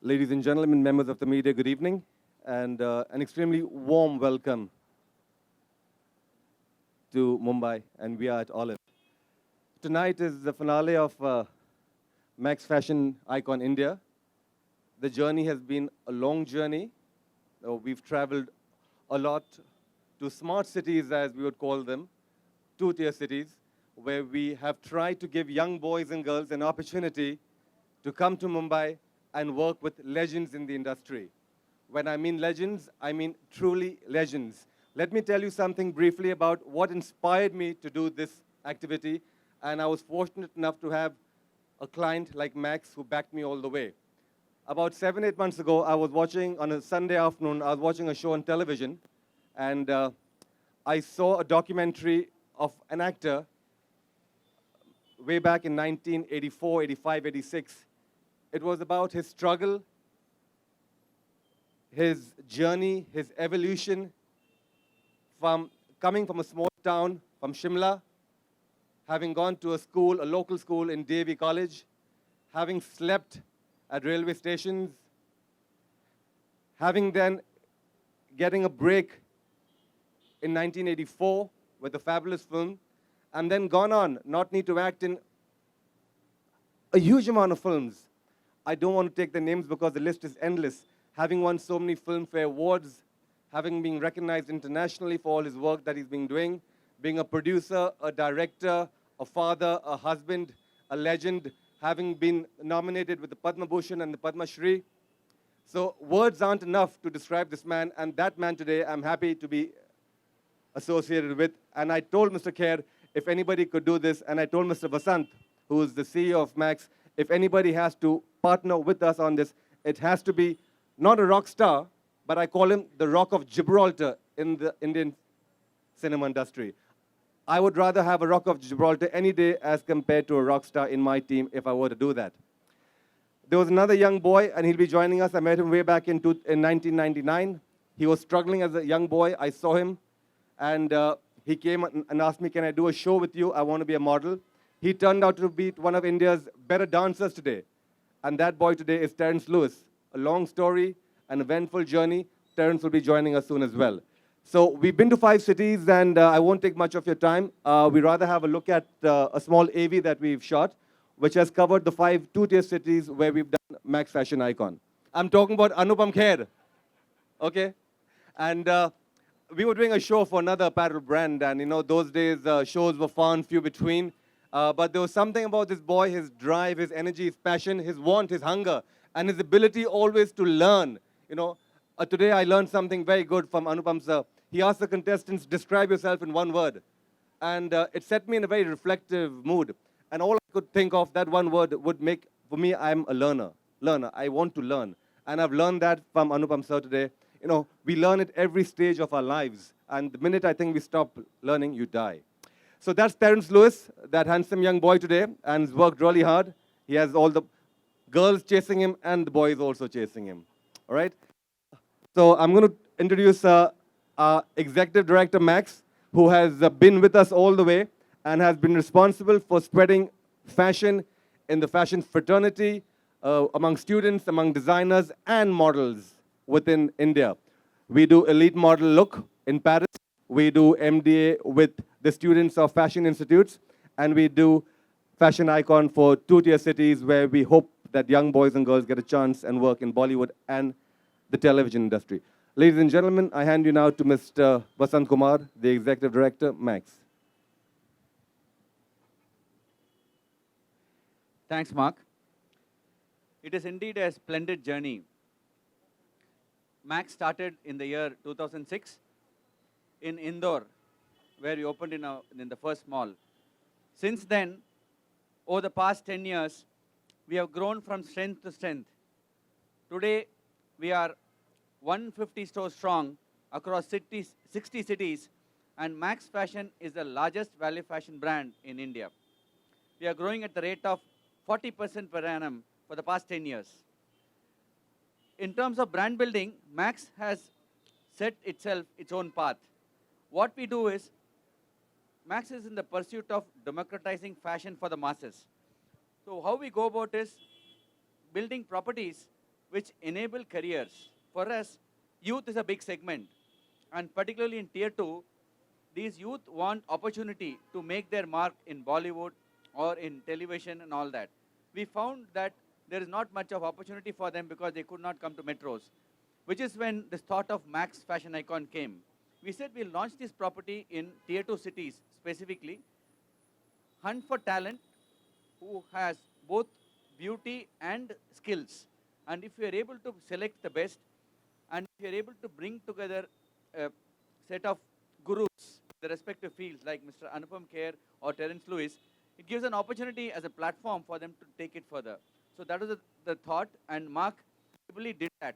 Ladies and gentlemen, members of the media, good evening, and an extremely warm welcome to Mumbai, and we are at Olive. Tonight is the finale of Max Fashion Icon India. The journey has been a long journey. We've traveled a lot to smart cities, as we would call them, two-tier cities, where we have tried to give young boys and girls an opportunity to come to Mumbai and work with legends in the industry. When I mean legends, I mean truly legends. Let me tell you something briefly about what inspired me to do this activity, and I was fortunate enough to have a client like Max who backed me all the way. About 7, 8 months ago, I was watching, on a Sunday afternoon, I was watching a show on television, and I saw a documentary of an actor way back in 1984, 85, 86. It was about his struggle, his journey, his evolution from coming from a small town, from Shimla, having gone to a school, a local school in Devi College, having slept at railway stations, having then getting a break in 1984 with a fabulous film, and then gone on, not need to act in a huge amount of films. I don't want to take the names because the list is endless. Having won so many Filmfare Awards, having been recognized internationally for all his work that he's been doing, being a producer, a director, a father, a husband, a legend, having been nominated with the Padma Bhushan and the Padma Shri. So words aren't enough to describe this man, and that man today I'm happy to be associated with. And I told Mr. Kher if anybody could do this, and I told Mr. Vasant, who is the CEO of Max, if anybody has to partner with us on this, it has to be not a rock star, but I call him the Rock of Gibraltar in the Indian cinema industry. I would rather have a Rock of Gibraltar any day as compared to a rock star in my team if I were to do that. There was another young boy, and he'll be joining us. I met him way back in 1999. He was struggling as a young boy. I saw him, and he came and asked me, can I do a show with you? I want to be a model. He turned out to be one of India's better dancers today. And that boy today is Terence Lewis. A long story, an eventful journey. Terence will be joining us soon as well. So we've been to 5 cities, and I won't take much of your time. We rather have a look at a small AV that we've shot, which has covered the 5 two-tier cities where we've done Max Fashion Icon. I'm talking about Anupam Kher, okay? And we were doing a show for another apparel brand, and those days shows were far and few between. But there was something about this boy, his drive, his energy, his passion, his want, his hunger, and his ability always to learn. Today I learned something very good from Anupam sir. He asked the contestants, describe yourself in one word. And it set me in a very reflective mood. And all I could think of, that one word would make, for me, I'm a learner. Learner, I want to learn. And I've learned that from Anupam sir today. We learn at every stage of our lives. And the minute I think we stop learning, you die. So that's Terence Lewis, that handsome young boy today, and he's worked really hard. He has all the girls chasing him, and the boys also chasing him. All right? So I'm going to introduce our executive director, Max, who has been with us all the way and has been responsible for spreading fashion in the fashion fraternity, among students, among designers, and models within India. We do elite model look in Paris. We do MDA with the students of fashion institutes, and we do fashion icon for two-tier cities where we hope that young boys and girls get a chance and work in Bollywood and the television industry. Ladies and gentlemen, I hand you now to Mr. Vasant Kumar, the Executive Director, Max. Thanks, Mark. It is indeed a splendid journey. Max started in the year 2006 in Indore, where we opened in the first mall. Since then, over the past 10 years, we have grown from strength to strength. Today, we are 150 stores strong across 60 cities, and Max Fashion is the largest value fashion brand in India. We are growing at the rate of 40% per annum for the past 10 years. In terms of brand building, Max has set itself its own path. What we do is, Max is in the pursuit of democratizing fashion for the masses. So how we go about is building properties which enable careers. For us, youth is a big segment, and particularly in tier 2, these youth want opportunity to make their mark in Bollywood or in television and all that. We found that there is not much of opportunity for them because they could not come to metros, which is when this thought of Max Fashion Icon came. We said we'll launch this property in tier 2 cities specifically, hunt for talent who has both beauty and skills. And if we are able to select the best, and if you are able to bring together a set of gurus in the respective fields like Mr. Anupam Kher or Terence Lewis, it gives an opportunity as a platform for them to take it further. So that was the thought, and Mark really did that.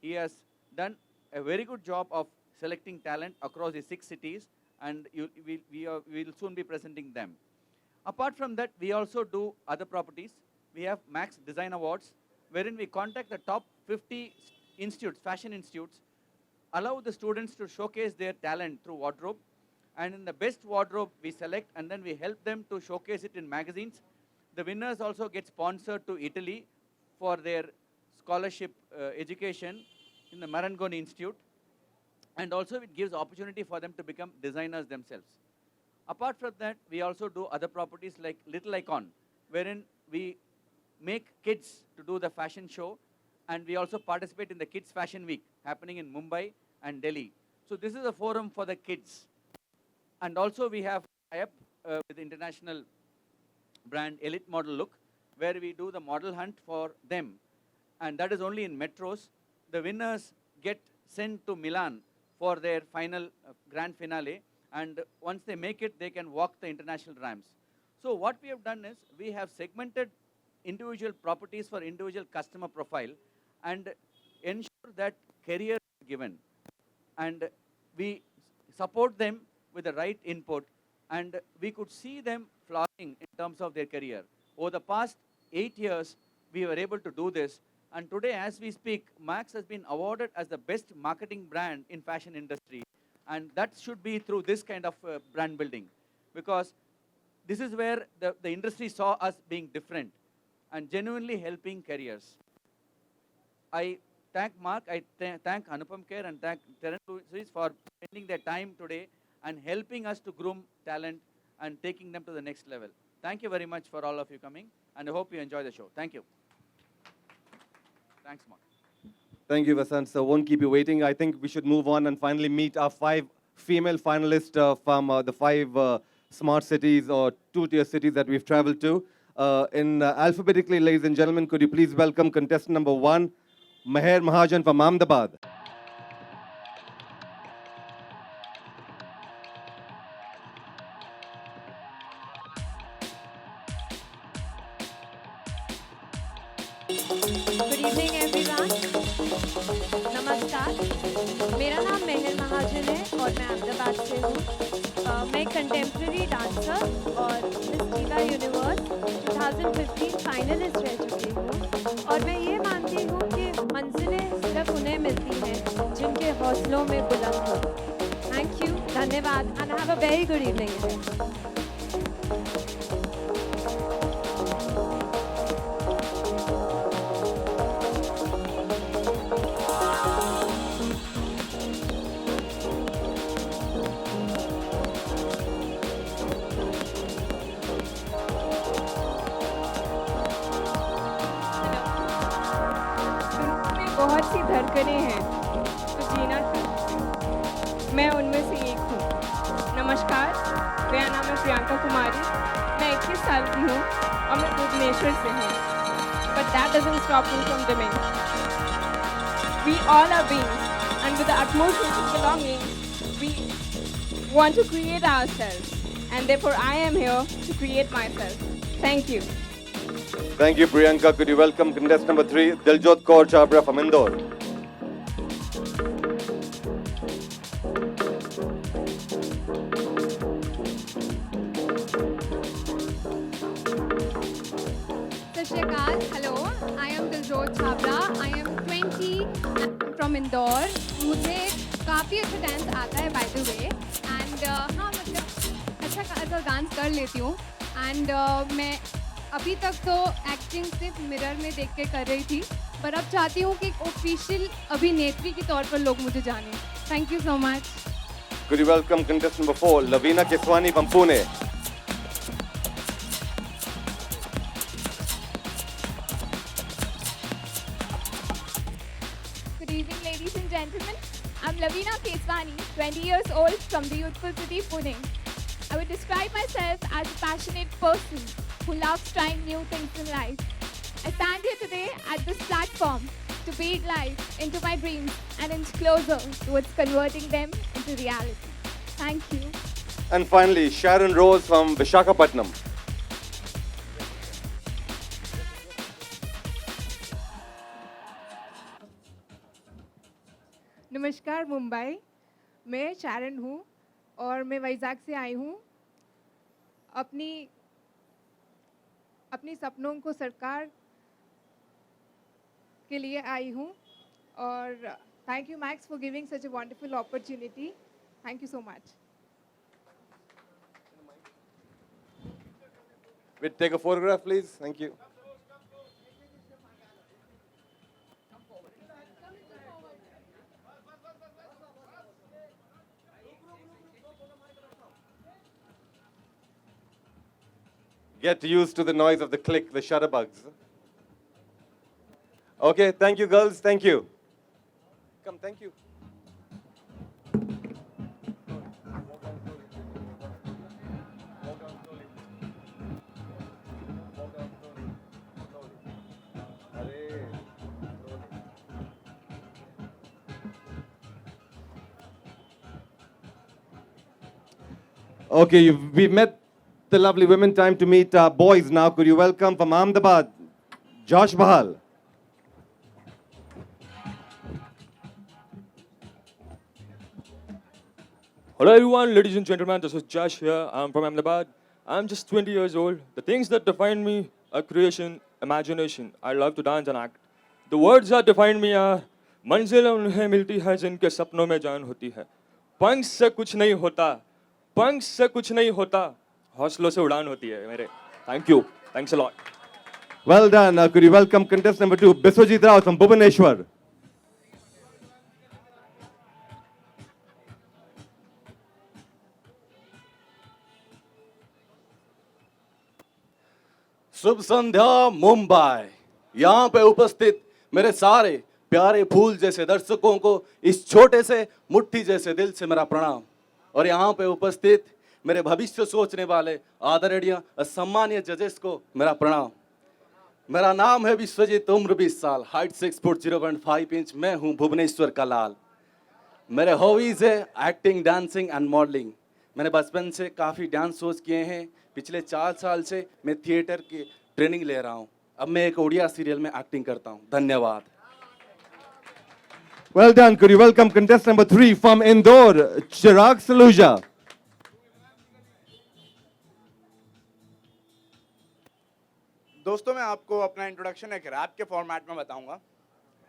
He has done a very good job of selecting talent across the 6 cities, and we will soon be presenting them. Apart from that, we also do other properties. We have Max Design Awards, wherein we contact the top 50 institutes, fashion institutes, allow the students to showcase their talent through wardrobe. And in the best wardrobe, we select, and then we help them to showcase it in magazines. The winners also get sponsored to Italy for their scholarship education in the Marangoni Institute. And also it gives opportunity for them to become designers themselves. Apart from that, we also do other properties like Little Icon, wherein we make kids to do the fashion show, and we also participate in the Kids Fashion Week happening in Mumbai and Delhi. So this is a forum for the kids. And also we have tie-up with the international brand Elite Model Look, where we do the model hunt for them. And that is only in metros. The winners get sent to Milan for their final grand finale. And once they make it, they can walk the international ramps. So what we have done is we have segmented individual properties for individual customer profile and ensure that career is given. And we support them with the right input, and we could see them flourishing in terms of their career. Over the past 8 years, we were able to do this. And today, as we speak, Max has been awarded as the best marketing brand in fashion industry. And that should be through this kind of brand building, because this is where the industry saw us being different and genuinely helping careers. I thank Mark, I thank Anupam Kher and thank Terence Lewis for spending their time today and helping us to groom talent and taking them to the next level. Thank you very much for all of you coming, and I hope you enjoy the show. Thank you. Thanks, Mark. Thank you, Vasant. So won't keep you waiting. I think we should move on and finally meet our 5 female finalists from the 5 smart cities or 2-tier cities that we've traveled to. Alphabetically, ladies and gentlemen, could you please welcome contestant number 1, Meher Mahajan from Ahmedabad. Good evening everyone, नमस्कार। मेरा नाम मेहर महाजन है और मैं अहमदाबाद से हूँ। मैं contemporary dancer और मिस लीला यूनिवर्स 2015 फाइनलिस्ट रह चुकी हूँ। और मैं ये मानती हूँ कि मंजिलें सिर्फ उन्हें मिलती हैं जिनके हौसलों में बुलंद हो। थैंक यू, धन्यवाद, and have a very good evening. बहुत सी धड़कनें हैं तो जीना था, मैं उनमें से एक हूँ। नमस्कार, मेरा नाम है प्रियंका कुमारी, मैं 21 साल की हूँ और मैं भुवनेश्वर से हूँ। But that doesn't stop me from dreaming. We all are beings, and with the utmost sense of belonging, we want to create ourselves, and therefore I am here to create myself. Thank you. Thank you, Priyanka. Could you welcome contestant number 3, Diljot Kaur Chhabra from Indore. Sashrikal, hello. I am Diljot Chhabra. I am 20 from Indore. मुझे काफ़ी अच्छा dance आता है by the way. And हाँ मतलब अच्छा खासा dance कर लेती हूँ. And मैं अभी तक तो एक्टिंग सिर्फ मिरर में देख के कर रही थी, पर अब चाहती हूँ कि एक ऑफिशियल अभिनेत्री के तौर पर लोग मुझे जानें. Thank you so much. Could you welcome contestant number 4, Lavina Keswani from Pune. Good evening, ladies and gentlemen. I'm Lavina Keswani, 20 years old from the youthful city Pune. I would describe myself as a passionate person who loves trying new things in life. I stand here today at this platform to breathe life into my dreams and inch closer towards converting them into reality. Thank you. And finally, Sharon Rose from Visakhapatnam. नमस्कार मुंबई. मैं शारन हूँ और मैं वैजाग से आई हूँ. अपनी सपनों को साकार के लिए आई हूँ और thank you max for giving such a wonderful opportunity. Thank you so much. We'll take a photograph, please. Thank you. Get used to the noise of the click, the shutterbugs. Okay, thank you, girls. Thank you. Come, thank you. Okay, we met the lovely women. Time to meet our boys now. Could you welcome from Ahmedabad, Josh Bahal. Hello everyone, ladies and gentlemen, this is Josh here. I'm from Ahmedabad. I'm just 20 years old. The things that define me are creation, imagination. I love to dance and act. The words that define me are मंजिल उन्हें मिलती है जिनके सपनों में जान होती है. पंख से कुछ नहीं होता, पंख से कुछ नहीं होता, हौसलों से उड़ान होती है मेरे. Thank you. Thanks a lot. Well done. Could you welcome contestant number 2, Biswajit Rao from Bhubaneswar. शुभ संध्या मुंबई. यहाँ पे उपस्थित मेरे सारे प्यारे फूल जैसे दर्शकों को इस छोटे से मुट्ठी जैसे दिल से मेरा प्रणाम. और यहाँ पे उपस्थित मेरे भविष्य सोचने वाले आदरणीय सम्मानीय जजेस को मेरा प्रणाम. मेरा नाम है विश्वजीत, उम्र 20 साल, हाइट 6 फुट 0.5 इंच. मैं हूँ भुवनेश्वर का लाल. मेरे हॉबीज है एक्टिंग, डांसिंग एंड मॉडलिंग. मैंने बचपन से काफ़ी डांस शोज किए हैं. पिछले 4 साल से मैं थिएटर की ट्रेनिंग ले रहा हूँ. अब मैं एक ओडिया सीरियल में एक्टिंग करता हूँ. धन्यवाद. Well done. Could you welcome contestant number 3 from Indore, Chirag Saluja. दोस्तों मैं आपको अपना इंट्रोडक्शन एक रैप के फॉर्मेट में बताऊंगा,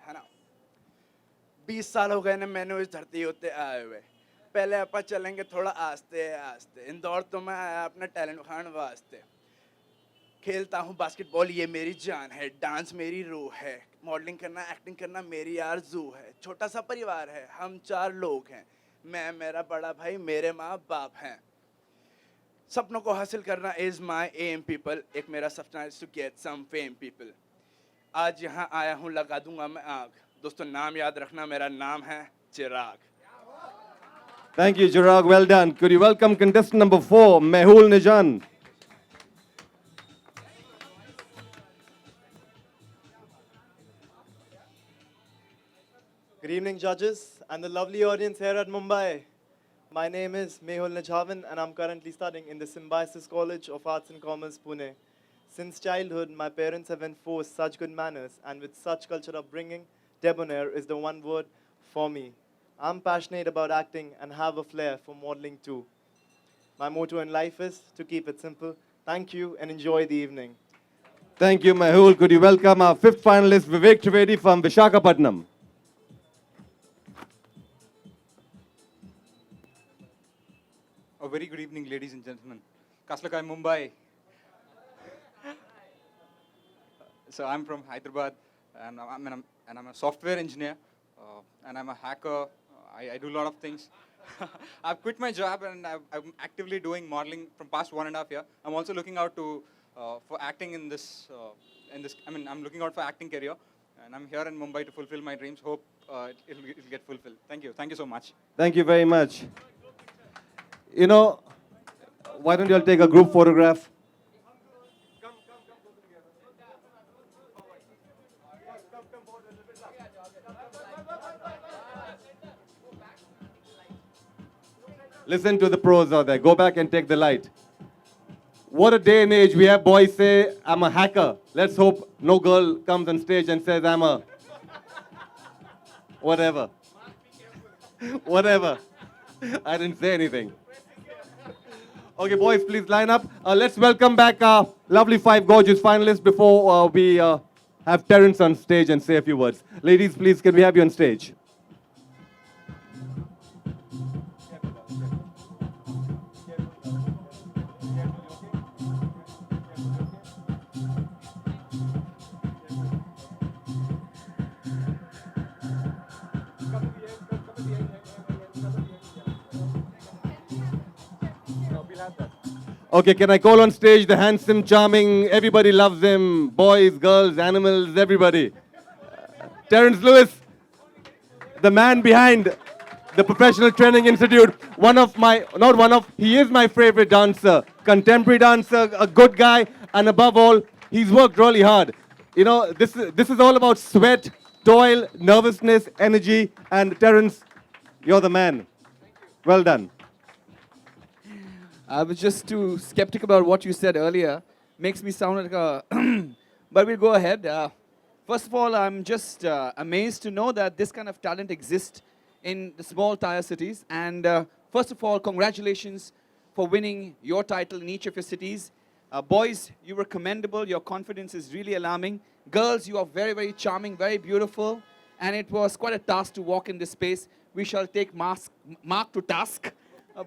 है ना. 20 साल हो गए ना मैंने इस धरती होते आए हुए. पहले अपन चलेंगे थोड़ा आस्ते आस्ते. इंदौर तो मैं आया अपना टैलेंट खान वास्ते. खेलता हूँ बास्केटबॉल, ये मेरी जान है. डांस मेरी रूह है. मॉडलिंग करना, एक्टिंग करना मेरी आरज़ू है. छोटा सा परिवार है, हम 4 लोग हैं. मैं, मेरा बड़ा भाई, मेरे माँ बाप हैं. सपनों को हासिल करना इज़ माई एम पीपल. एक मेरा सपना is to get some fame people. आज यहाँ आया हूँ, लगा दूंगा मैं आग. दोस्तों नाम याद रखना, मेरा नाम है चिराग. Thank you, Chirag. Well done. Could you welcome contestant number 4, Mehul Nijan. Good evening, judges and the lovely audience here at Mumbai. My name is Mehul Nijavan and I'm currently studying in the Symbiosis College of Arts and Commerce, Pune. Since childhood, my parents have enforced such good manners, and with such cultural upbringing, debonair is the one word for me. I'm passionate about acting and have a flair for modeling too. My motto in life is to keep it simple. Thank you and enjoy the evening. Thank you, Mehul. Could you welcome our 5th finalist, Vivek Trivedi from Visakhapatnam. A very good evening, ladies and gentlemen. Kaslakai, Mumbai. So I'm from Hyderabad, and I'm a software engineer, and I'm a hacker. I do a lot of things. I've quit my job and I'm actively doing modeling from past 1.5 years. I'm also looking out to for acting in this. I'm looking out for acting career, and I'm here in Mumbai to fulfill my dreams. Hope it'll get fulfilled. Thank you. Thank you so much. Thank you very much. You know, why don't you all take a group photograph? Listen to the pros out there. Go back and take the light. What a day and age. We have boys say, I'm a hacker. Let's hope no girl comes on stage and says, I'm a whatever. Whatever. I didn't say anything. Okay, boys, please line up. Let's welcome back our lovely 5 gorgeous finalists before we have Terence on stage and say a few words. Ladies, please, can we have you on stage? Okay, can I call on stage the handsome, charming, everybody loves him, boys, girls, animals, everybody. Terence Lewis, the man behind the Professional Training Institute, he is my favorite dancer, contemporary dancer, a good guy, and above all, he's worked really hard. You know, this is all about sweat, toil, nervousness, energy, and Terence, you're the man. Well done. I was just too skeptical about what you said earlier. Makes me sound like a... But we'll go ahead. First of all, I'm just amazed to know that this kind of talent exists in the small tier cities. And first of all, congratulations for winning your title in each of your cities. Boys, you were commendable. Your confidence is really alarming. Girls, you are very, very charming, very beautiful. And it was quite a task to walk in this space. We shall take Mark to task.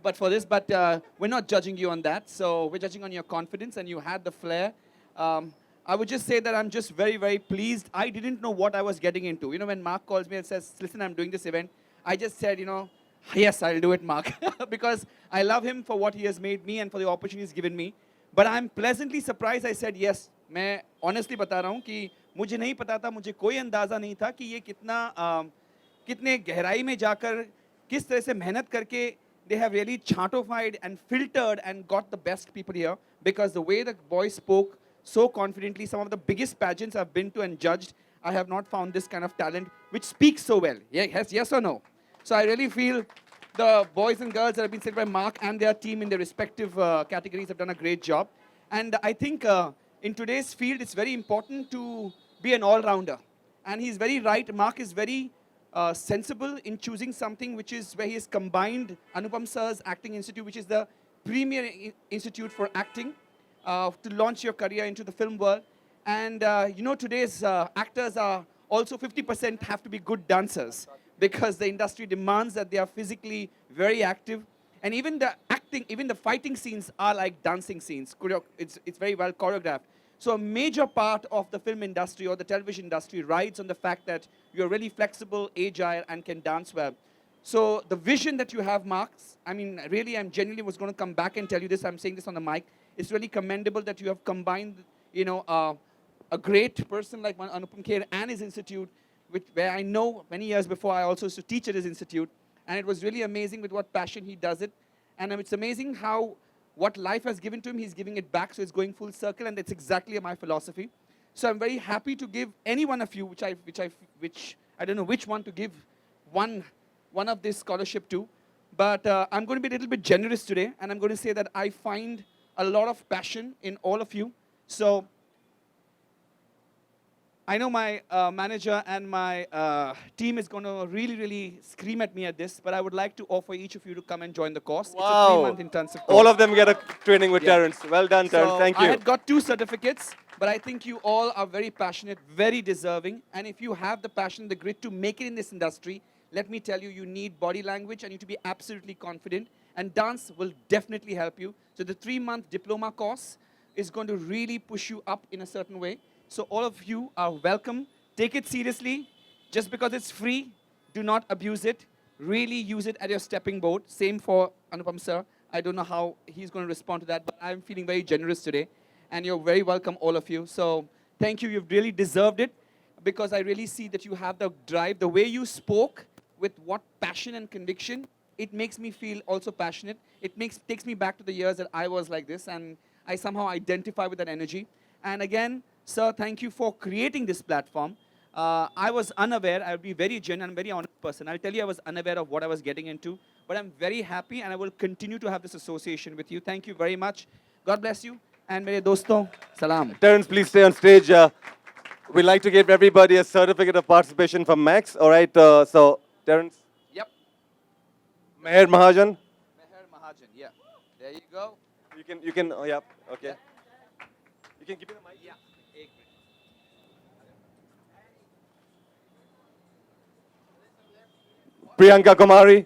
But we're not judging you on that. So we're judging on your confidence, and you had the flair. I would just say that I'm just very, very pleased. I didn't know what I was getting into. You know, when Mark calls me and says, listen, I'm doing this event, I just said, you know, yes, I'll do it, Mark. Because I love him for what he has made me and for the opportunity he's given me. But I'm pleasantly surprised I said yes. मैं honestly बता रहा हूँ कि मुझे नहीं पता था, मुझे कोई अंदाज़ा नहीं था कि ये कितने गहराई में जाकर किस तरह से मेहनत करके they have really chartified and filtered and got the best people here, because the way the boys spoke so confidently, some of the biggest pageants I've been to and judged, I have not found this kind of talent which speaks so well. Yes or no? So I really feel the boys and girls that have been said by Mark and their team in their respective categories have done a great job. And I think in today's field, it's very important to be an all-rounder. And he's very right. Mark is very sensible in choosing something which is where he has combined Anupam Sir's Acting Institute, which is the premier institute for acting, to launch your career into the film world. And you know, today's actors are also 50% have to be good dancers, because the industry demands that they are physically very active. And even the acting, even the fighting scenes are like dancing scenes. It's very well choreographed. So a major part of the film industry or the television industry rides on the fact that you're really flexible, agile, and can dance well. So the vision that you have, Mark, I mean, really, I'm genuinely was going to come back and tell you this. I'm saying this on the mic. It's really commendable that you have combined, you know, a great person like Anupam Kher and his institute, where I know many years before I also used to teach at his institute. And it was really amazing with what passion he does it. And it's amazing how what life has given to him, he's giving it back, so it's going full circle, and that's exactly my philosophy. So I'm very happy to give any one of you, which I don't know which one to give one of this scholarship to, but I'm going to be a little bit generous today, and I'm going to say that I find a lot of passion in all of you. So I know my manager and my team is going to really, really scream at me at this, but I would like to offer each of you to come and join the course. Wow. It's a 3-month intensive course. All of them get a training with Terence. Well done, Terence. So Thank you. I had got 2 certificates, but I think you all are very passionate, very deserving. And if you have the passion, the grit to make it in this industry, let me tell you, you need body language and you need to be absolutely confident. And dance will definitely help you. So the 3-month diploma course is going to really push you up in a certain way. So all of you are welcome take it seriously. Just because it's free, do not abuse it. Really use it as your stepping board. Same for Anupam sir. I don't know how he's going to respond to that, but I'm feeling very generous today. And you're very welcome, all of you. So thank you. You've really deserved it, because I really see that you have the drive. The way you spoke with what passion and conviction, it makes me feel also passionate. It takes me back to the years that I was like this, and I somehow identify with that energy. And again, sir, thank you for creating this platform. I was unaware. I'll be very genuine, very honest person. I'll tell you, I was unaware of what I was getting into, but I'm very happy, and I will continue to have this association with you. Thank you very much. God bless you. And mere doston, salam. Terence, please stay on stage. We'd like to give everybody a certificate of participation from Max. All right, so Terence. Yep. Meher Mahajan. Meher Mahajan. Yeah. There you go. You can, oh, yeah, okay. Yeah. You can give me the mic. Yeah. Priyanka Kumari.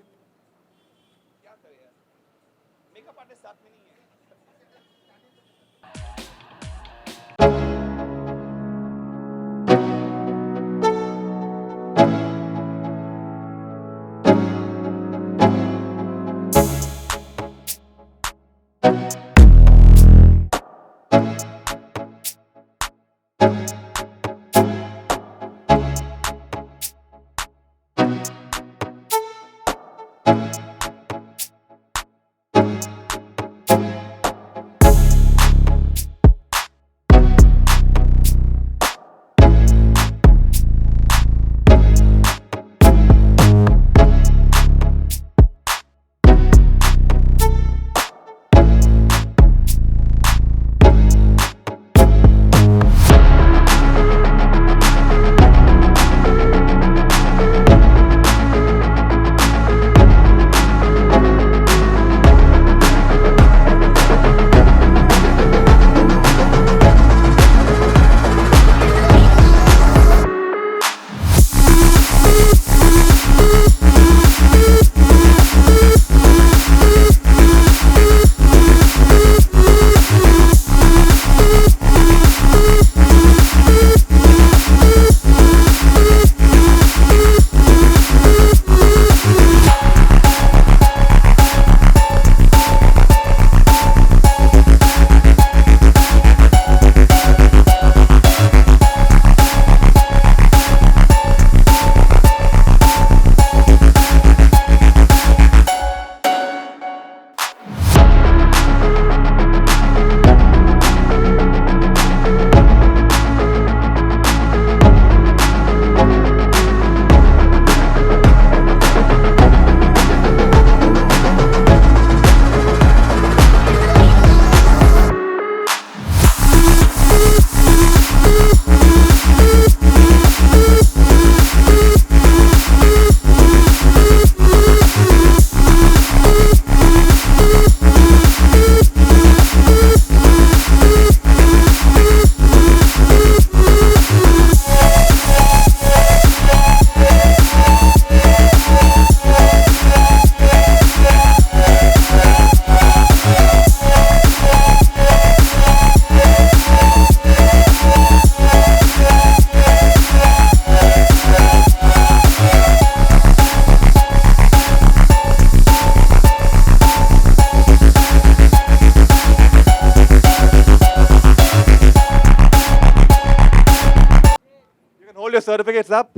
Hold your certificates up.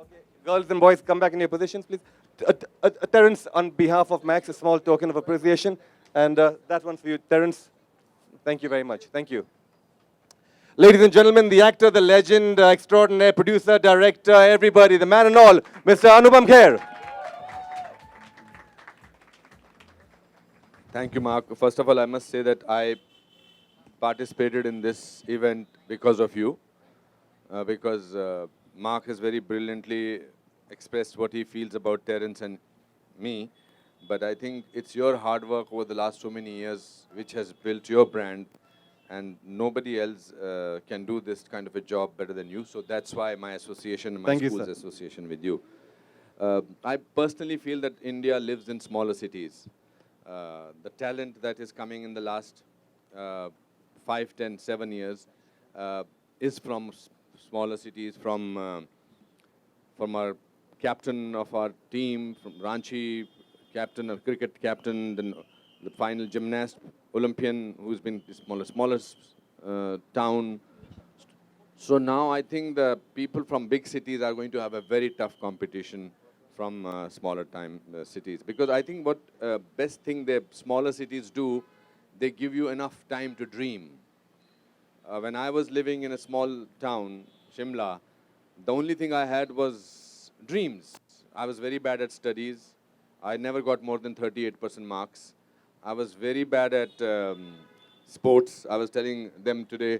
Okay, girls and boys, come back in your positions, please. Terence, on behalf of Max, a small token of appreciation. And that one's for you, Terence. Thank you very much. Thank you. Ladies and gentlemen, the actor, the legend, extraordinaire, producer, director, everybody, the man and all, Mr. Anupam Kher. Thank you, Mark. First of all, I must say that I participated in this event because of you, because Mark has very brilliantly expressed what he feels about Terence and me. But I think it's your hard work over the last so many years which has built your brand, and nobody else can do this kind of a job better than you. So that's why my association, my Thank you, school's sir. association with you. I personally feel that India lives in smaller cities. The talent that is coming in the last 5, 10, 7 years is from smaller cities, from our captain of our team, from Ranchi, captain of cricket captain, then the final gymnast, Olympian, who's been smaller town. So now I think the people from big cities are going to have a very tough competition from smaller cities. Because I think what best thing the smaller cities do, they give you enough time to dream. When I was living in a small town, Shimla, the only thing I had was dreams. I was very bad at studies. I never got more than 38% marks. I was very bad at sports. I was telling them today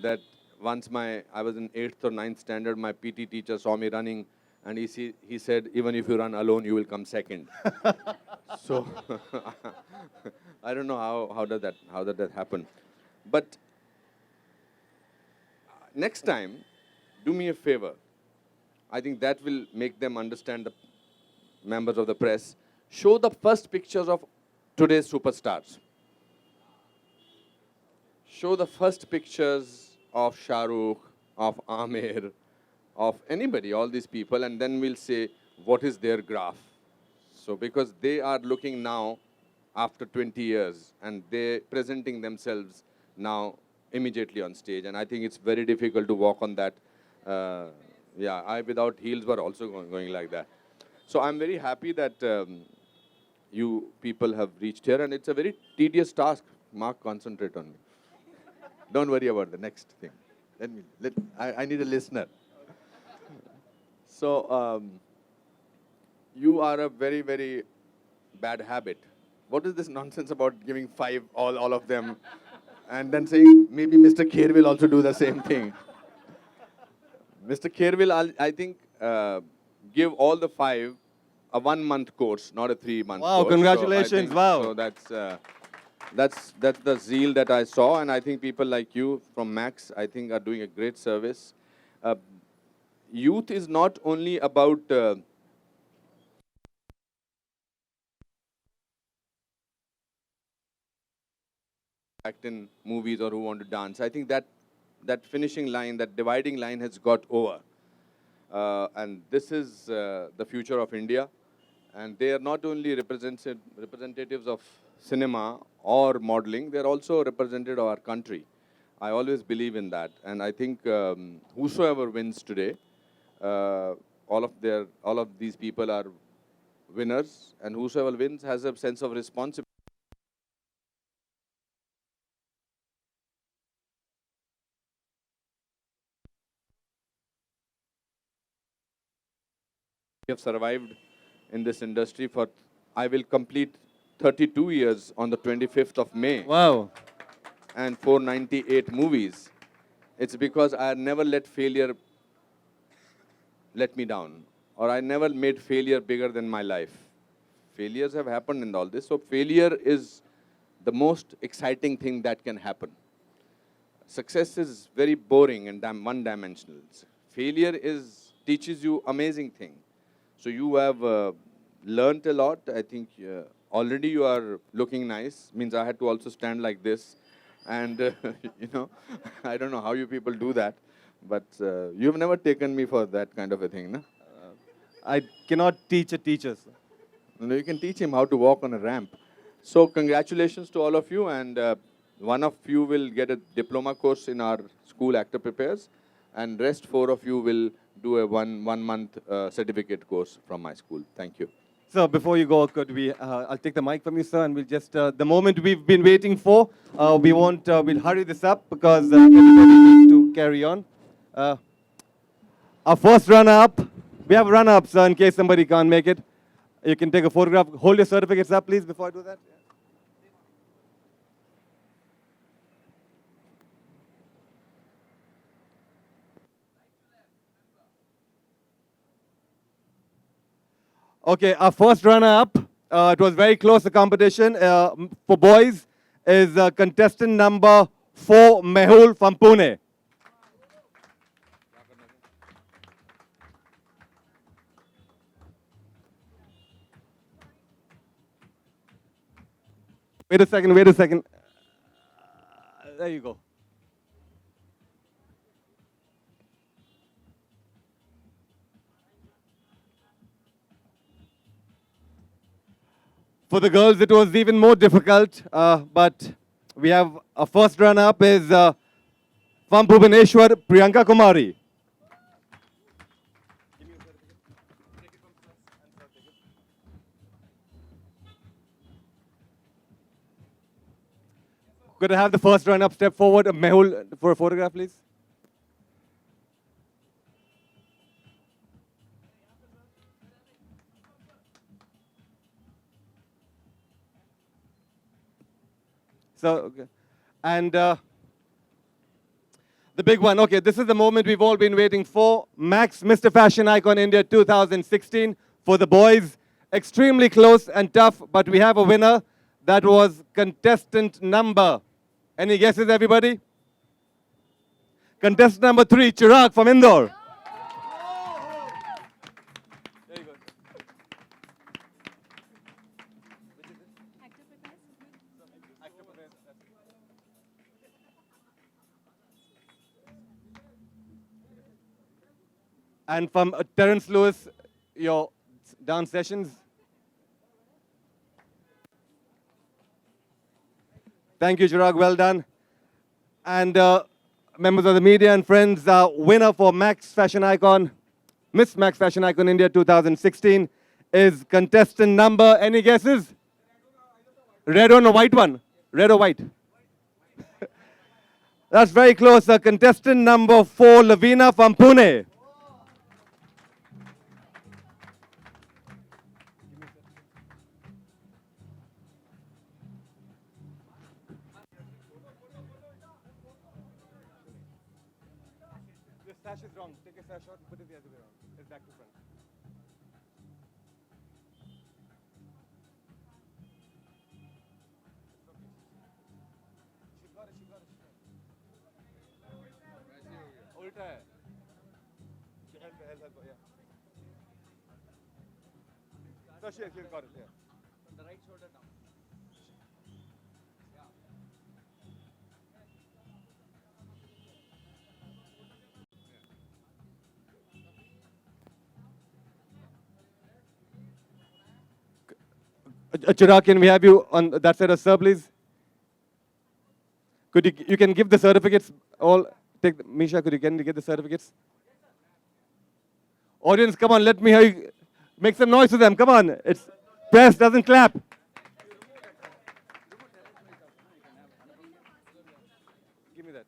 that once I was in 8th or 9th standard, my PT teacher saw me running, and he said, even if you run alone, you will come second. So I don't know how did that happen. But next time, do me a favor. I think that will make them understand, the members of the press. Show the first pictures of today's superstars. Show the first pictures of Shah Rukh, of Amir, of anybody, all these people, and then we'll say what is their graph. So because they are looking now after 20 years and they're presenting themselves now immediately on stage, and I think it's very difficult to walk on that. Yeah, I without heels were also going like that. So I'm very happy that you people have reached here, and it's a very tedious task. Mark, concentrate on me. Don't worry about the next thing. I need a listener. So you are a very, very bad habit. What is this nonsense about giving 5, all of them, and then saying maybe Mr. Kher will also do the same thing? Mr. Kher will, I think, give all the 5 a 1-month course, not a 3-month course. Wow, congratulations, So wow. So that's the zeal that I saw, and I think people like you from Max, I think, are doing a great service. Youth is not only about act in movies or who want to dance. I think that finishing line, that dividing line has got over. And this is the future of India. And they are not only representatives of cinema or modeling, they are also representative of our country. I always believe in that. And I think whosoever wins today, all of these people are winners, and whosoever wins has a sense of responsibility. We have survived in this industry for, I will complete 32 years on the 25th of May. Wow. And 498 movies. It's because I never let failure let me down, or I never made failure bigger than my life. Failures have happened in all this, so failure is the most exciting thing that can happen. Success is very boring and one-dimensional. Failure teaches you amazing thing. So you have learnt a lot. I think already you are looking nice. Means I had to also stand like this. And, you know, I don't know how you people do that. But you've never taken me for that kind of a thing, no? I cannot teach a teacher, sir. No, you can teach him how to walk on a ramp. So congratulations to all of you. And one of you will get a diploma course in our school, Actor Prepares. And rest 4 of you will do a one-month certificate course from my school. Thank you. So before you go, could we, I'll take the mic from you, sir, and we'll just, the moment we've been waiting for, we'll hurry this up because everybody needs to carry on. Our first runner-up, we have runner-ups, sir, in case somebody can't make it. You can take a photograph. Hold your certificates up, please, before I do that. Okay, our first runner-up, it was very close, the competition. For boys is contestant number 4, Mehul from Pune. Wait a second, wait a second. There you go. For the girls, it was even more difficult, but we have a first runner-up is from Bhubaneswar, Priyanka Kumari. Could I have the first runner-up step forward, Mehul, for a photograph, please? So, okay. And the big one, okay, this is the moment we've all been waiting for. Max, Mr. Fashion Icon India 2016 for the boys. Extremely close and tough, but we have a winner. That was contestant number. Any guesses, everybody? Contestant number 3, Chirag from Indore. And from Terence Lewis, your dance sessions. Thank you, Chirag. Well done. And members of the media and friends, winner for Max Fashion Icon, Miss Max Fashion Icon India 2016 is contestant number, any guesses? Red one or white one? Red or white? That's very close. Contestant number 4, Lavina from Pune. Your sash is wrong. Take a sash out and put it the other way around. It's back to front. उल्टा है. Help, yeah. So she's got it, yeah. From the right shoulder down. Chirag, can we have you on that side of sir, please? Could you can give the certificates all? Take Misha, could you get the certificates? Audience, come on, let me hear you. Make some noise to them. Come on. It's press doesn't clap. Give me that.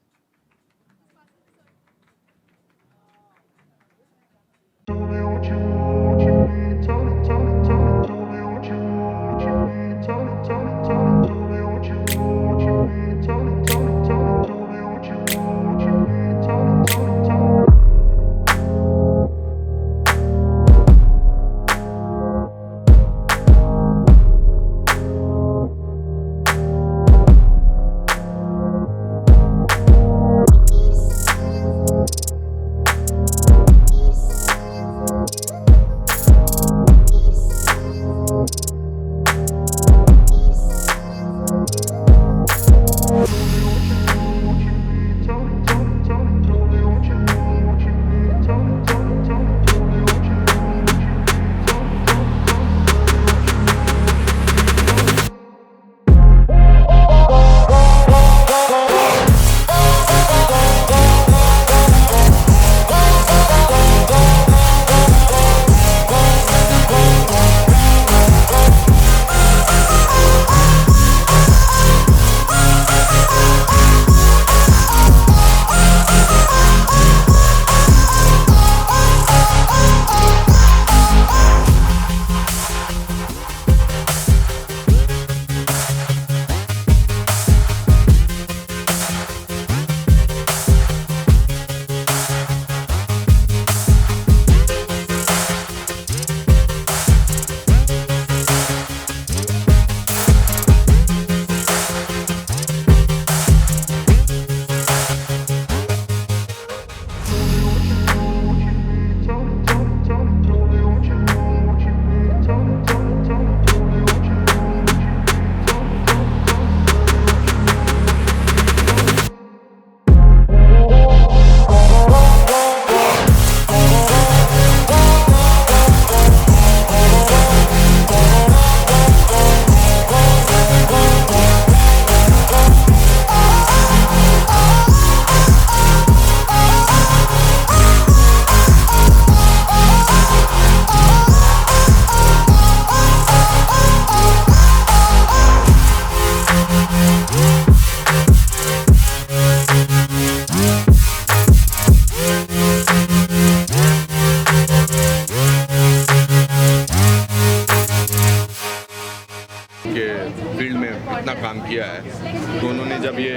इतना काम किया है। तो उन्होंने जब ये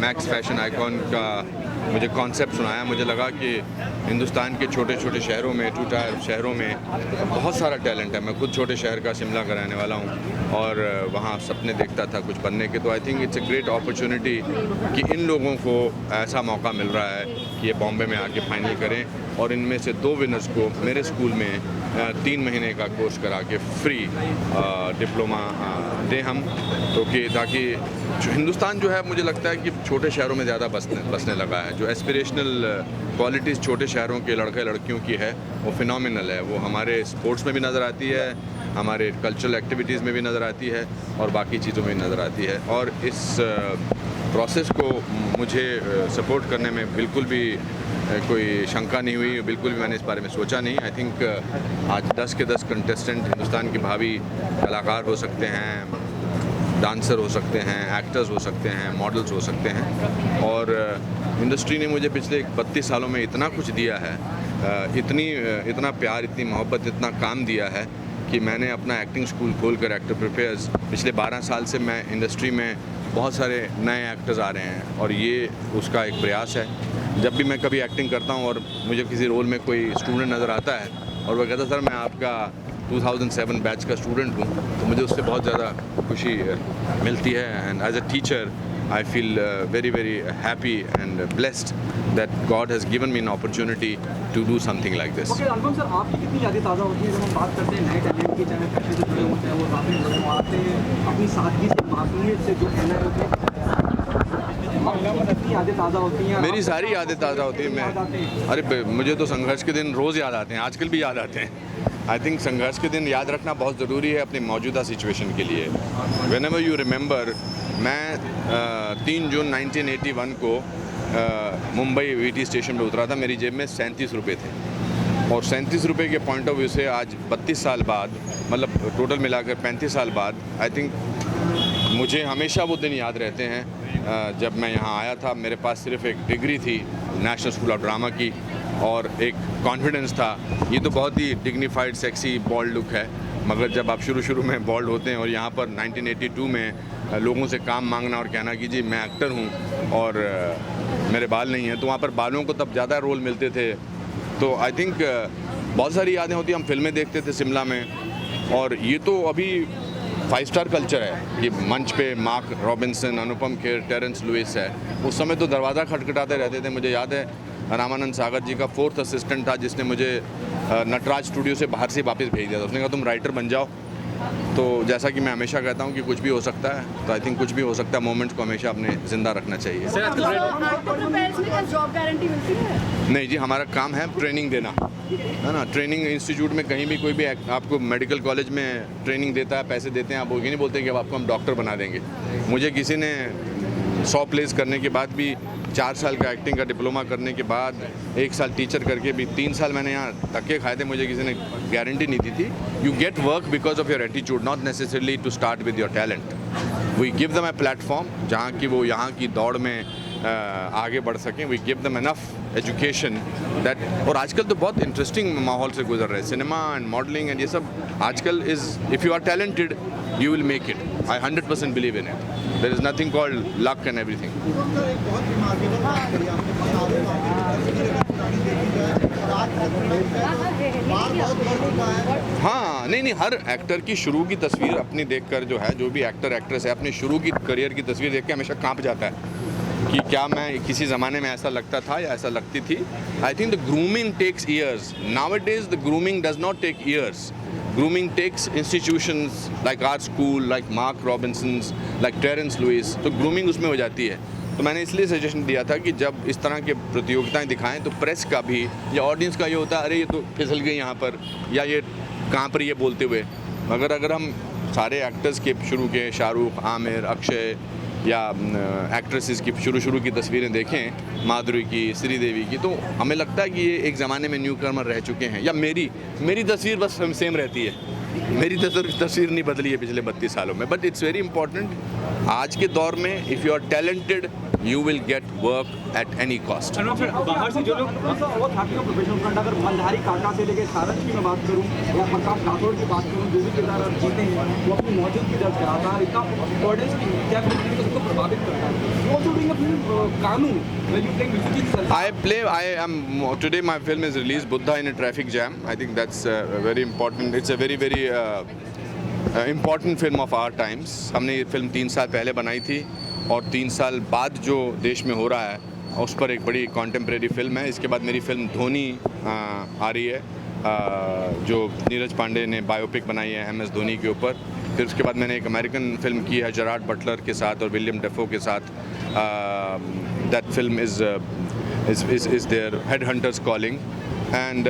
max fashion icon का मुझे कॉन्सेप्ट सुनाया, मुझे लगा कि हिंदुस्तान के छोटे छोटे शहरों में, 2 टायर शहरों में बहुत सारा टैलेंट है। मैं खुद छोटे शहर का शिमला का रहने वाला हूँ और वहाँ सपने देखता था कुछ बनने के। तो I think it's a great opportunity कि इन लोगों को ऐसा मौका मिल रहा है कि ये बॉम्बे में आके फाइनल करें और इनमें से 2 विनर्स को मेरे स्कूल में 3 महीने का कोर्स करा के फ्री डिप्लोमा दें हम, तो कि ताकि हिंदुस्तान जो है मुझे लगता है कि छोटे शहरों में ज़्यादा बसने लगा है। जो एस्पिरेशनल क्वालिटीज़ छोटे शहरों के लड़के लड़कियों की है वो फिनोमिनल है। वो हमारे स्पोर्ट्स में भी नज़र आती है, हमारे कल्चरल एक्टिविटीज़ में भी नज़र आती है और बाकी चीज़ों में नज़र आती है। और इस प्रोसेस को मुझे सपोर्ट करने में बिल्कुल भी कोई शंका नहीं हुई, बिल्कुल भी मैंने इस बारे में सोचा नहीं। आई थिंक आज 10 के 10 कंटेस्टेंट हिंदुस्तान की भावी कलाकार हो सकते हैं, डांसर हो सकते हैं, एक्टर्स हो सकते हैं, मॉडल्स हो सकते हैं। और इंडस्ट्री ने मुझे पिछले 32 सालों में इतना कुछ दिया है, इतना प्यार, इतनी मोहब्बत, इतना काम दिया है कि मैंने अपना एक्टिंग स्कूल खोलकर एक्टर प्रिपेयर्स पिछले 12 साल से मैं इंडस्ट्री में बहुत सारे नए एक्टर्स आ रहे हैं और ये उसका एक प्रयास है। जब भी मैं कभी एक्टिंग करता हूँ और मुझे किसी रोल में कोई स्टूडेंट नज़र आता है और वह कहता सर मैं आपका 2007 बैच का स्टूडेंट हूँ, तो मुझे उससे बहुत ज़्यादा खुशी मिलती है। And as a teacher I feel very, very happy and blessed that God has given me an opportunity to do something like this. Okay, Anupam sir, आपकी कितनी यादें ताज़ा होती हैं जब हम बात करते हैं नए टैलेंट की, चाहे पैसे से जुड़े हों, चाहे वो राफी जुड़े हों, आते हैं अपनी सादगी से, मासूमियत से जो कहना होते हैं, कितनी यादें ताज़ा होती हैं? मेरी सारी यादें ताज़ा होती हैं। मैं अरे मुझे तो संघर्ष के दिन रोज़ याद आते हैं, आजकल भी याद आते हैं। आई थिंक संघर्ष के दिन याद रखना बहुत ज़रूरी है अपनी मौजूदा सिचुएशन के लिए। व्हेनेवर यू रिमेंबर, मैं 3 जून 1981 को मुंबई वीटी स्टेशन पे उतरा था। मेरी जेब में 37 रुपये थे और 37 रुपये के पॉइंट ऑफ व्यू से आज 32 साल बाद, मतलब टोटल मिलाकर 35 साल बाद, आई थिंक मुझे हमेशा वो दिन याद रहते हैं जब मैं यहाँ आया था। मेरे पास सिर्फ एक डिग्री थी नेशनल स्कूल ऑफ ड्रामा की और एक कॉन्फिडेंस था। ये तो बहुत ही डिग्निफाइड, सेक्सी, बॉल्ड लुक है, मगर जब आप शुरू में बॉल्ड होते हैं और यहाँ पर 1982 में लोगों से काम मांगना और कहना कि जी मैं एक्टर हूँ और मेरे बाल नहीं हैं, तो वहाँ पर बालों को तब ज़्यादा रोल मिलते थे। तो आई थिंक बहुत सारी यादें होती हैं। हम फिल्में देखते थे शिमला में और ये तो अभी 5 स्टार कल्चर है कि मंच पे mark Robinson, Anupam Kher, Terrence Louis है। उस समय तो दरवाज़ा खटखटाते रहते थे। मुझे याद है रामानंद सागर जी का 4th असिस्टेंट था जिसने मुझे नटराज स्टूडियो से बाहर से वापस भेज दिया था। उसने कहा तुम राइटर बन जाओ। तो जैसा कि मैं हमेशा कहता हूँ कि कुछ भी हो सकता है, तो आई थिंक कुछ भी हो सकता है। मोमेंट्स को हमेशा अपने ज़िंदा रखना चाहिए। नहीं जी, हमारा काम है ट्रेनिंग देना, है ना। ट्रेनिंग इंस्टीट्यूट में कहीं भी कोई भी आपको मेडिकल कॉलेज में ट्रेनिंग देता है, पैसे देते हैं, आप वो ये नहीं बोलते कि अब आपको हम डॉक्टर बना देंगे। मुझे किसी ने 100 प्लेस करने के बाद भी, 4 साल का एक्टिंग का डिप्लोमा करने के बाद, 1 साल टीचर करके भी, 3 साल मैंने यहाँ धक्के खाए थे, मुझे किसी ने गारंटी नहीं दी थी। You get work because of your attitude, not necessarily to start with your talent. We give them a platform जहाँ की वो यहाँ की दौड़ में आगे बढ़ सकें। We give them enough education that. और आजकल तो बहुत इंटरेस्टिंग माहौल से गुजर रहे हैं, सिनेमा एंड मॉडलिंग एंड ये सब आजकल is, if you are talented you will make it. I 100% believe in it. There is nothing called luck and everything. हाँ, नहीं, हर एक्टर की शुरू की तस्वीर अपनी देखकर जो है, जो भी एक्टर एक्ट्रेस है, अपनी शुरू की करियर की तस्वीर देख के हमेशा कांप जाता है कि क्या मैं किसी ज़माने में ऐसा लगता था या ऐसा लगती थी। I think the grooming takes years. Nowadays the grooming does not take years. Grooming takes institutions like our school, like Mark Robinson's, like Terence Lewis. तो ग्रूमिंग उसमें हो जाती है। तो मैंने इसलिए सजेशन दिया था कि जब इस तरह के प्रतियोगिताएं दिखाएं तो प्रेस का भी या ऑडियंस का ये होता है, अरे ये तो फिसल गई यहाँ पर, या ये कहाँ पर ये बोलते हुए। मगर अगर हम सारे एक्टर्स के शुरू के, शाहरुख, आमिर, अक्षय या एक्ट्रेसेस की शुरू की तस्वीरें देखें, माधुरी की, श्रीदेवी की, तो हमें लगता है कि ये एक ज़माने में न्यू कमर रह चुके हैं। या मेरी तस्वीर बस सेम रहती है। मेरी तस्वीर नहीं बदली है पिछले 32 सालों में। बट इट्स वेरी इंपॉर्टेंट आज के दौर में, if you are talented you will get work at any cost. बाहर से जो लोग वो हैप्पी प्रोफेशनल फ्रंट, अगर बंधारी काका से लेके सारंग की मैं बात करूं या प्रकाश राठौड़ की बात करूं, जो भी किरदार आप जीते हैं वो अपनी मौजूदगी दर्ज कराता है, इतना ऑडियंस क्या कहते हैं उसको प्रभावित करता है। ऑल्सो डूइंग अ फिल्म कानून when you playing music. I am today my film is released, Buddha in a Traffic Jam. I think that's very important. It's a very important film of our times. हमने ये film 3 साल पहले बनाई थी और 3 साल बाद जो देश में हो रहा है उस पर एक बड़ी कॉन्टेम्प्रेरी फिल्म है। इसके बाद मेरी फिल्म धोनी आ रही है, जो नीरज पांडे ने बायोपिक बनाई है MS धोनी के ऊपर। फिर उसके बाद मैंने एक अमेरिकन फिल्म की है जरार्ड बटलर के साथ और विलियम डेफो के साथ। That film is their Headhunters Calling, and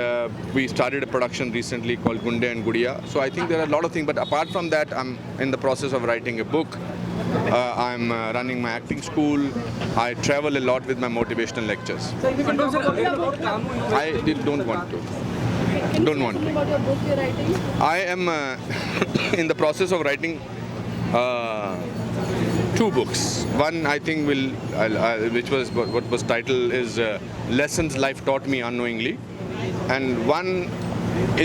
we started a production recently called Gunde and Gudiya. So I think there are a lot of things, but apart from that, I'm in the process of writing a book. I'm running my acting school. I travel a lot with my motivational lectures. I don't want to. About your book you're writing? I am in the process of writing 2 books. One I think which was what was titled is Lessons Life Taught Me Unknowingly, and one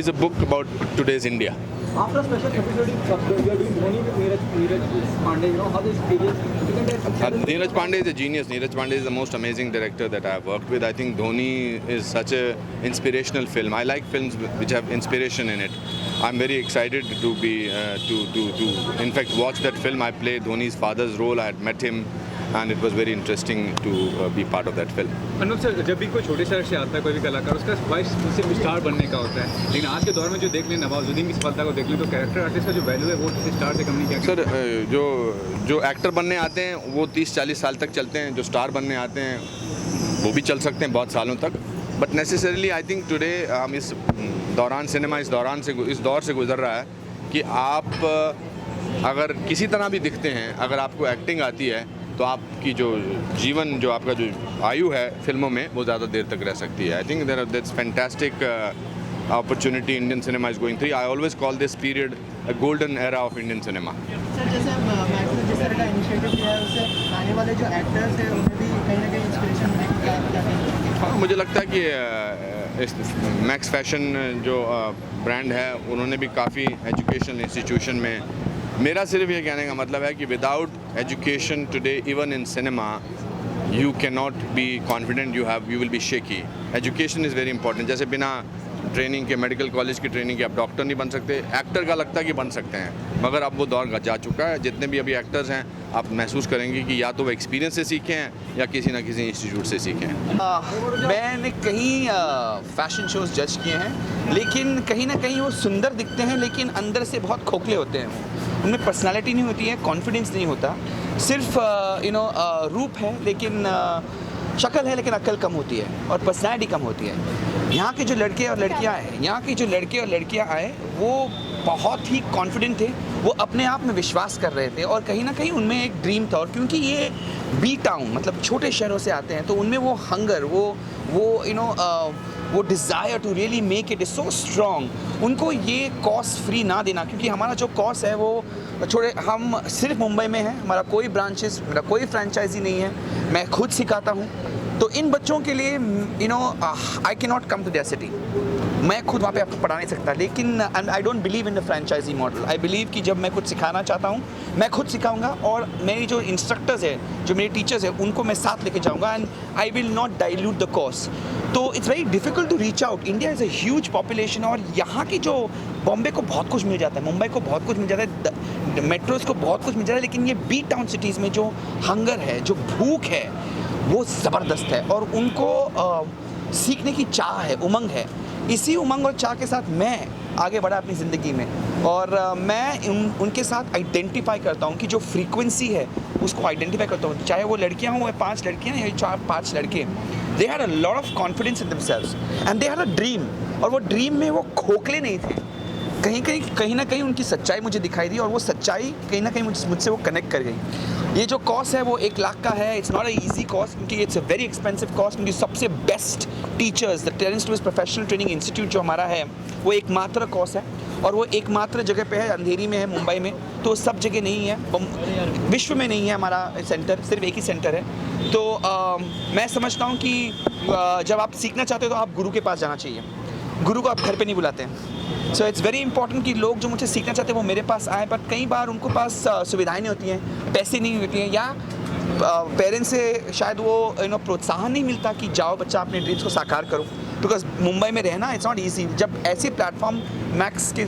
is a book about today's India. After a special episode, you are doing Dhoni with Neeraj Pandey. You know how this experience. Neeraj Pandey is a genius. Neeraj Pandey is the most amazing director that I have worked with. I think Dhoni is such a inspirational film. I like films which have inspiration in it. I'm very excited to be to in fact watch that film. I played Dhoni's father's role. I had met him, and it was very interesting to be part of that film. Anup sir, जब भी कोई छोटे शहर से आता है कोई भी कलाकार, उसका ख्वाहिश सिर्फ स्टार बनने का होता है, लेकिन आज के दौर में जो देख लें, नवाजुद्दीन की सफलता को देख लें, तो कैरेक्टर आर्टिस्ट का जो वैल्यू है वो किसी स्टार से कम नहीं। क्या सर, जो एक्टर बनने आते हैं वो 30-40 साल तक चलते हैं, जो स्टार बनने आते हैं वो भी चल सकते हैं बहुत सालों तक, but necessarily I think today हम इस दौर से गुजर रहा है कि आप अगर किसी तरह भी दिखते हैं, अगर आपको एक्टिंग आती है तो आपकी जो आपका जो आयु है फिल्मों में वो ज़्यादा देर तक रह सकती है। I think that's fantastic opportunity Indian cinema is going through. I always call this period a golden era of Indian cinema. Sir, जैसे मैक्स ने जिस तरह का इनिशिएटिव लिया है उससे आने वाले जो एक्टर्स हैं उन्हें भी कहीं ना कहीं इंस्पिरेशन मिलेगी। हाँ, मुझे लगता है कि मैक्स फैशन जो ब्रांड है उन्होंने भी काफ़ी एजुकेशनल इंस्टीट्यूशन में, मेरा सिर्फ ये कहने का मतलब है कि without education today even in cinema you cannot be confident, you will be shaky. Education is very important. जैसे बिना ट्रेनिंग के, मेडिकल कॉलेज की ट्रेनिंग के आप डॉक्टर नहीं बन सकते। एक्टर का लगता है कि बन सकते हैं, मगर अब वो दौर जा चुका है। जितने भी अभी एक्टर्स हैं आप महसूस करेंगे कि या तो वो एक्सपीरियंस से सीखे हैं या किसी ना किसी इंस्टीट्यूट से सीखे हैं। मैंने कहीं फैशन शोज़ जज किए हैं, लेकिन कहीं ना कहीं वो सुंदर दिखते हैं लेकिन अंदर से बहुत खोखले होते हैं। उनमें पर्सनालिटी नहीं होती है, कॉन्फिडेंस नहीं होता, सिर्फ रूप है लेकिन शक्ल है लेकिन अक्ल कम होती है और पर्सनैलिटी कम होती है। यहाँ के जो लड़के और लड़कियाँ आए वो बहुत ही कॉन्फिडेंट थे, वो अपने आप में विश्वास कर रहे थे और कहीं ना कहीं उनमें एक ड्रीम था। और क्योंकि ये बी टाउन मतलब छोटे शहरों से आते हैं तो उनमें वो हंगर, वो desire to really make it is so strong. उनको ये कॉस्ट फ्री ना देना, क्योंकि हमारा जो कॉस्ट है वो हम सिर्फ मुंबई में हैं, हमारा कोई ब्रांचेस, मेरा कोई फ्रेंचाइजी नहीं है, मैं खुद सिखाता हूँ। तो इन बच्चों के लिए I can not come to their city, मैं खुद वहाँ पे आपको पढ़ा नहीं सकता। लेकिन and I don't believe in the franchisee model. I believe कि जब मैं कुछ सिखाना चाहता हूँ मैं खुद सिखाऊंगा और मेरी जो इंस्ट्रक्टर्स हैं, जो मेरे टीचर्स हैं, उनको मैं साथ लेके जाऊँगा and I will not dilute the cost. तो it's very difficult to reach out. India is a huge population और यहाँ की जो बॉम्बे को बहुत कुछ मिल जाता है, मुंबई को बहुत कुछ मिल जाता है, मेट्रोज़ को बहुत कुछ मिल जाता है, लेकिन ये बी टाउन सिटीज़ में जो हंगर है, जो भूख है, वो ज़बरदस्त है और उनको सीखने की चाह है, उमंग है। इसी उमंग और चाह के साथ मैं आगे बढ़ा अपनी ज़िंदगी में और मैं उनके साथ आइडेंटिफाई करता हूँ कि जो फ्रीक्वेंसी है उसको आइडेंटिफाई करता हूँ, चाहे वो लड़कियाँ हों या 5 लड़कियाँ या 4-5 लड़के। They had a lot of confidence in themselves and they had a dream, और वो ड्रीम में वो खोखले नहीं थे। कहीं ना कहीं उनकी सच्चाई मुझे दिखाई दी और वो सच्चाई कहीं ना कहीं मुझसे वो कनेक्ट कर गई। ये जो कॉस्ट है वो 1 लाख का है। It's not a easy cost क्योंकि it's a very expensive cost, क्योंकि सबसे best teachers, the Terence Lewis professional training institute जो हमारा है वो एकमात्र कॉस्ट है और वो एकमात्र जगह पे है, अंधेरी में है मुंबई में, तो सब जगह नहीं है, विश्व में नहीं है हमारा सेंटर, सिर्फ एक ही सेंटर है। तो मैं समझता हूँ कि जब आप सीखना चाहते हो तो आप गुरु के पास जाना चाहिए, गुरु को आप घर पे नहीं बुलाते हैं। सो इट्स वेरी इंपॉर्टेंट कि लोग जो मुझसे सीखना चाहते हैं वो मेरे पास आए, बट कई बार उनको पास सुविधाएं नहीं होती हैं, पैसे नहीं होती हैं, या पेरेंट्स से शायद वो प्रोत्साहन नहीं मिलता कि जाओ बच्चा अपने ड्रीम्स को साकार करो। बिकॉज मुंबई में रहना इट्स नॉट ईजी। जब ऐसे प्लेटफॉर्म मैक्स के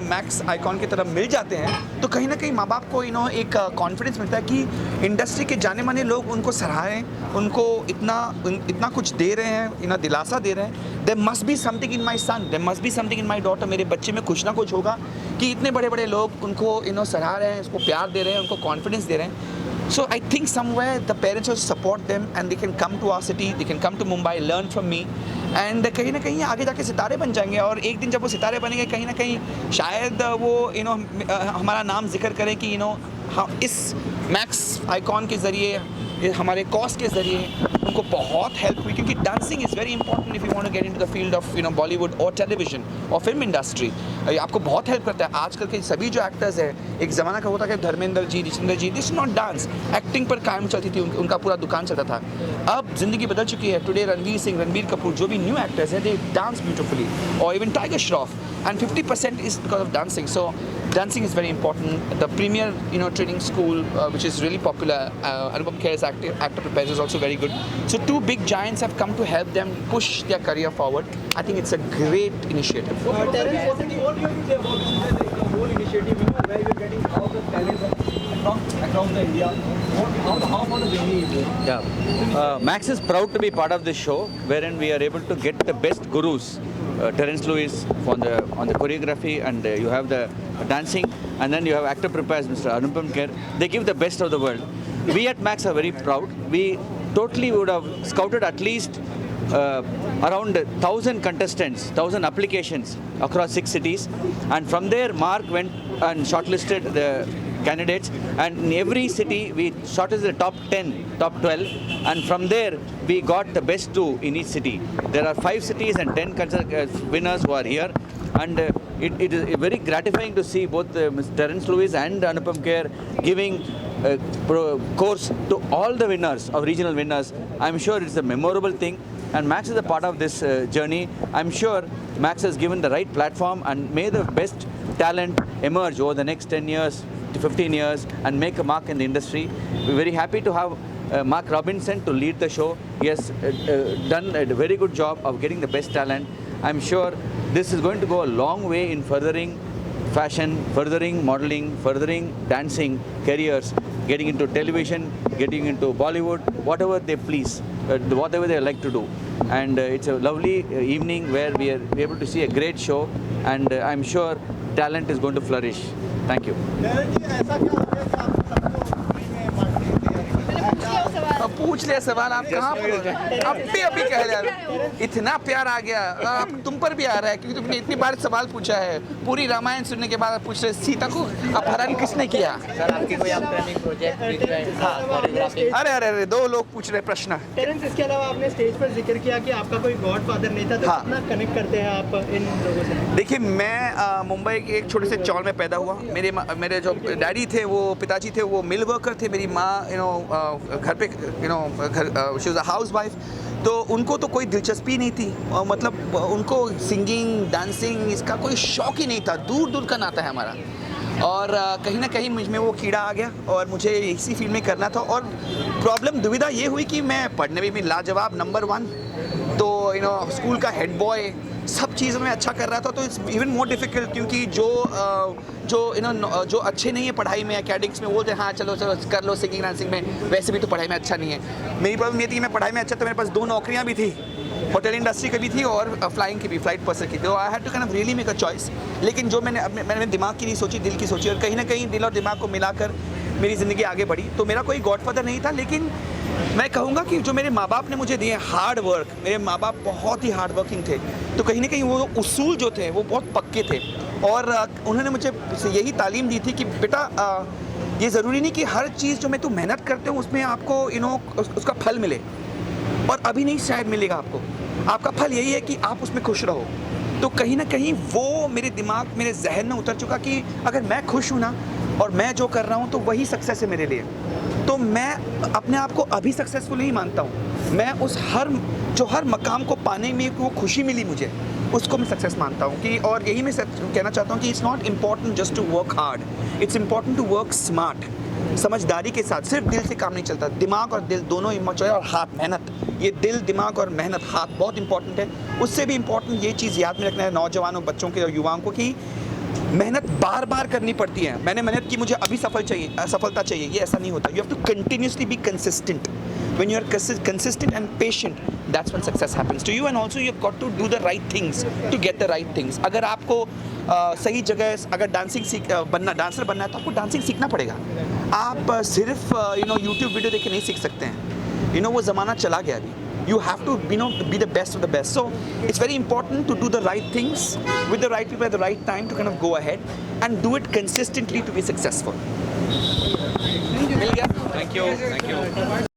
मैक्स आइकॉन की तरफ मिल जाते हैं तो कहीं ना कहीं माँ बाप को एक कॉन्फिडेंस मिलता है कि इंडस्ट्री के जाने माने लोग उनको सराहें, उनको इतना कुछ दे रहे हैं, दिलासा दे रहे हैं। There must be something in my son, there must be something in my daughter, मेरे बच्चे में कुछ ना कुछ होगा कि इतने बड़े बड़े लोग उनको सराह रहे हैं, उसको प्यार दे रहे हैं, उनको कॉन्फिडेंस दे रहे हैं। So I think somewhere the parents will support them and they can come to our city, they can come to Mumbai, learn from me, and कहीं ना कहीं आगे जाके सितारे बन जाएंगे। और एक दिन जब वो सितारे बनेंगे कहीं ना कहीं शायद वो हमारा नाम जिक्र करें कि इस मैक्स आइकॉन के ज़रिए, हमारे कॉस्ट के ज़रिए उनको बहुत हेल्प हुई, क्योंकि dancing is very important if you want to get into the field of Bollywood और टेलीविजन और फिल्म इंडस्ट्री। आपको बहुत हेल्प करता है। आजकल के सभी जो एक्टर्स हैं, एक ज़माना का होता है कि धर्मेंद्र जी, जितेंद्र जी, दिस नॉट डांस, एक्टिंग पर कायम चलती थी, उनका पूरा दुकान चलता था। अब ज़िंदगी बदल चुकी है। टुडे रणवीर सिंह, रणबीर कपूर, जो भी न्यू एक्टर्स हैं, दे डांस ब्यूटिफुली, और even tiger Shroff, and 50% is because of dancing. So dancing is very important. The premier training school which is really popular, Anupam Kher's actor prepares, is also very good. So two big giants have come to help them push their career forward. I think it's a great initiative. Terence, what do you say about the whole initiative, where you're getting all the talents across the India? How far the journey is it? Yeah, Max is proud to be part of this show, wherein we are able to get the best gurus. Terence Lewis on the choreography, and you have the dancing, and then you have actor prepares Mr. Anupam Kher. They give the best of the world. We at Max are very proud. We totally would have scouted at least around 1,000 contestants, 1,000 applications across 6 cities, and from there Mark went and shortlisted the candidates, and in every city we shortlisted the top 10, top 12, and from there we got the best 2 in each city. There are 5 cities and 10 winners who are here, and it is very gratifying to see both Mr. Terence Lewis and Anupam Kher giving course to all the winners of regional winners. I'm sure it's a memorable thing, and Max is a part of this journey. I'm sure Max has given the right platform, and may the best talent emerge over the next 10 years to 15 years and make a mark in the industry. We're very happy to have Mark Robinson to lead the show. He has done a very good job of getting the best talent. I'm sure this is going to go a long way in furthering fashion, furthering modeling, furthering dancing careers, getting into television, getting into Bollywood, whatever they please, whatever they like to do. And it's a lovely evening where we are able to see a great show, and I'm sure talent is going to flourish. Thank you. पूछ लिया सवाल, आप कहाँ अभी कह रहे, इतना प्यार आ गया, अब तुम पर भी आ रहा है क्योंकि तुमने इतनी बार सवाल पूछा है। पूरी रामायण सुनने के बाद पूछ रहे सीता को अपहरण किसने किया। अरे अरे अरे 2 लोग पूछ रहे प्रश्न। टेरेंस, इसके अलावा आपने स्टेज पर जिक्र किया कि आपका कोई गॉडफादर नहीं था, तो कितना कनेक्ट करते हैं आप इन लोगों से? देखिए, मैं मुंबई के एक छोटे से चौल में पैदा हुआ। मेरे जो डैडी थे, वो पिताजी थे, वो मिल वर्कर थे। मेरी माँ घर पे शी वाज अ हाउसवाइफ, तो उनको तो कोई दिलचस्पी नहीं थी, और मतलब उनको सिंगिंग, डांसिंग, इसका कोई शौक ही नहीं था। दूर दूर का नाता है हमारा, और कहीं ना कहीं मुझ में वो कीड़ा आ गया और मुझे इसी फील्ड में करना था। और प्रॉब्लम, दुविधा ये हुई कि मैं पढ़ने में भी लाजवाब नंबर 1, तो स्कूल का हेड बॉय, सब चीज़ों में अच्छा कर रहा था, तो इट्स इवन मोर डिफिकल्ट, क्योंकि जो अच्छे नहीं है पढ़ाई में, एकेडमिक्स में, बोलते हैं हाँ चलो चलो कर लो सिंगिंग डांसिंग में, वैसे भी तो पढ़ाई में अच्छा नहीं है। मेरी प्रॉब्लम ये थी कि मैं पढ़ाई में अच्छा, तो मेरे पास 2 नौकरियाँ भी थी, होटल इंडस्ट्री की भी थी और फ्लाइंग की भी, फ्लाइट पर्सन की। तो I had to kind of really make a choice. लेकिन जो मैंने दिमाग की नहीं सोची, दिल की सोची, और कहीं ना कहीं दिल और दिमाग को मिलाकर मेरी ज़िंदगी आगे बढ़ी। तो मेरा कोई गॉडफादर नहीं था, लेकिन मैं कहूँगा कि जो मेरे माँ बाप ने मुझे दिए हार्ड वर्क, मेरे माँ बाप बहुत ही हार्ड वर्किंग थे, तो कहीं ना कहीं वो उसूल जो थे वो बहुत पक्के थे, और उन्होंने मुझे यही तालीम दी थी कि बेटा ये ज़रूरी नहीं कि हर चीज़ जो मैं तू मेहनत करते हो उसमें आपको उसका फल मिले, और अभी नहीं शायद मिलेगा आपको। आपका फल यही है कि आप उसमें खुश रहो, तो कहीं ना कहीं वो मेरे दिमाग मेरे जहन में उतर चुका कि अगर मैं खुश हूँ ना और मैं जो कर रहा हूँ तो वही सक्सेस है मेरे लिए। तो मैं अपने आप को अभी सक्सेसफुल नहीं मानता हूँ, मैं उस हर मकाम को पाने में वो खुशी मिली मुझे, उसको मैं सक्सेस मानता हूँ। कि और यही मैं कहना चाहता हूँ कि it's not important just to work hard, it's important to work smart. समझदारी के साथ, सिर्फ दिल से काम नहीं चलता, दिमाग और दिल दोनों चाहिए, और हाथ मेहनत, ये दिल दिमाग और मेहनत हाथ बहुत इंपॉर्टेंट है। उससे भी इम्पॉर्टेंट ये चीज़ याद में रखना है नौजवानों, बच्चों के और युवाओं को कि मेहनत बार बार करनी पड़ती है। मैंने मेहनत की, मुझे अभी सफलता चाहिए, ये ऐसा नहीं होता। You have to continuously be consistent. When you are consistent and patient, that's when success happens to you, and also you've got to do the right things to get the right things. अगर आपको सही जगह अगर dancer बनना है तो आपको dancing सीखना पड़ेगा। आप सिर्फ YouTube वीडियो देख के नहीं सीख सकते हैं। वो ज़माना चला गया अभी। You have to be the best of the best. So it's very important to do the right things with the right people at the right time to kind of go ahead and do it consistently to be successful. मिल गया? Thank you.